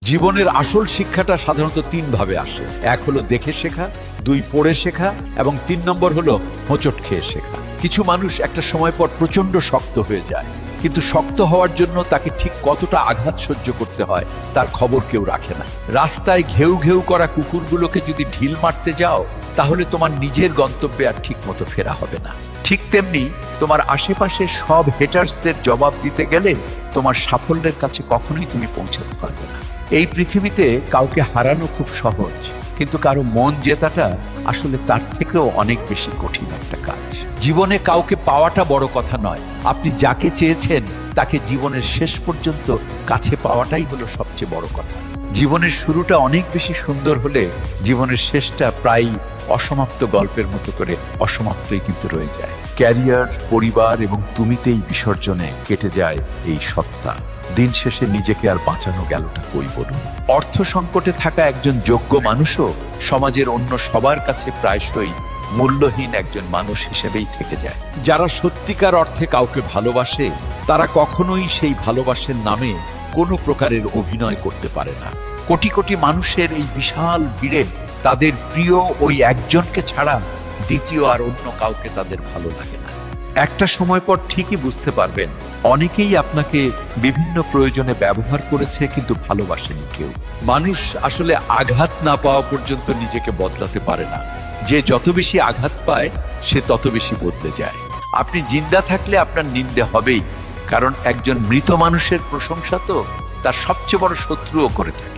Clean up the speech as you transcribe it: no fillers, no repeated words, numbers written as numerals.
জীবনের আসল শিক্ষাটা সাধারণত তিন ভাবে আসে। এক হলো দেখে শেখা, দুই পড়ে শেখা, এবং তিন নম্বর হলো হোঁচট খেয়ে শেখা। কিছু মানুষ একটা সময় পর প্রচন্ড শক্ত হয়ে যায়, কিন্তু শক্ত হওয়ার জন্য তাকে ঠিক কতটা আঘাত সহ্য করতে হয় তার খবর কেউ রাখে না। রাস্তায় ঘেউ ঘেউ করা কুকুরগুলোকে যদি ঢিল মারতে যাও, তাহলে তোমার নিজের গন্তব্যে আর ঠিক মতো ফেরা হবে না। ঠিক তেমনি তোমার আশেপাশে সব হেটার্সদের জবাব দিতে গেলে তোমার সাফল্যের কাছে কখনোই তুমি পৌঁছাতে পারবে না। এই পৃথিবীতে কাউকে হারানো খুব সহজ, কিন্তু কারো মন জেতাটা আসলে তার থেকেও অনেক বেশি কঠিন একটা কাজ। জীবনে কাউকে পাওয়াটা বড় কথা নয়, আপনি যাকে চেয়েছেন তাকে জীবনের শেষ পর্যন্ত কাছে পাওয়াটাই হলো সবচেয়ে বড় কথা। জীবনের শুরুটা অনেক বেশি সুন্দর হলে জীবনের শেষটা প্রায় অসমাপ্ত গল্পের মতো করে অসমাপ্তই কিন্তু রয়ে যায়। ক্যারিয়ার, পরিবার এবং তুমিতেই বিসর্জনে কেটে যায় এই সত্তা। দিন শেষে নিজেকে আর বাঁচানো গেলটা কই বলুন। অর্থ সংকটে থাকা একজন যোগ্য মানুষও সমাজের অন্য সবার কাছে প্রায়শই মূল্যহীন একজন মানুষ হিসেবেই থেকে যায়। যারা সত্যিকার অর্থে কাউকে ভালোবাসে, তারা কখনোই সেই ভালোবাসার নামে কোনো প্রকারের অভিনয় করতে পারে না। কোটি কোটি মানুষের এই বিশাল ভিড়ে তাদের প্রিয় ওই একজনকে ছাড়া দ্বিতীয় আর অন্য কাউকে তাদের ভালো লাগে না। একটা সময় পর ঠিকই বুঝতে পারবেন, অনেকেই আপনাকে বিভিন্ন প্রয়োজনে ব্যবহার করেছে, কিন্তু ভালোবাসেনি কেউ। মানুষ আসলে আঘাত না পাওয়া পর্যন্ত নিজেকে বদলাতে পারে না। যে যত বেশি আঘাত পায় সে তত বেশি বদলে যায়। আপনি জিন্দা থাকলে আপনার নিন্দে হবেই, কারণ একজন মৃত মানুষের প্রশংসা তো তার সবচেয়ে বড় শত্রুও করে থাকে।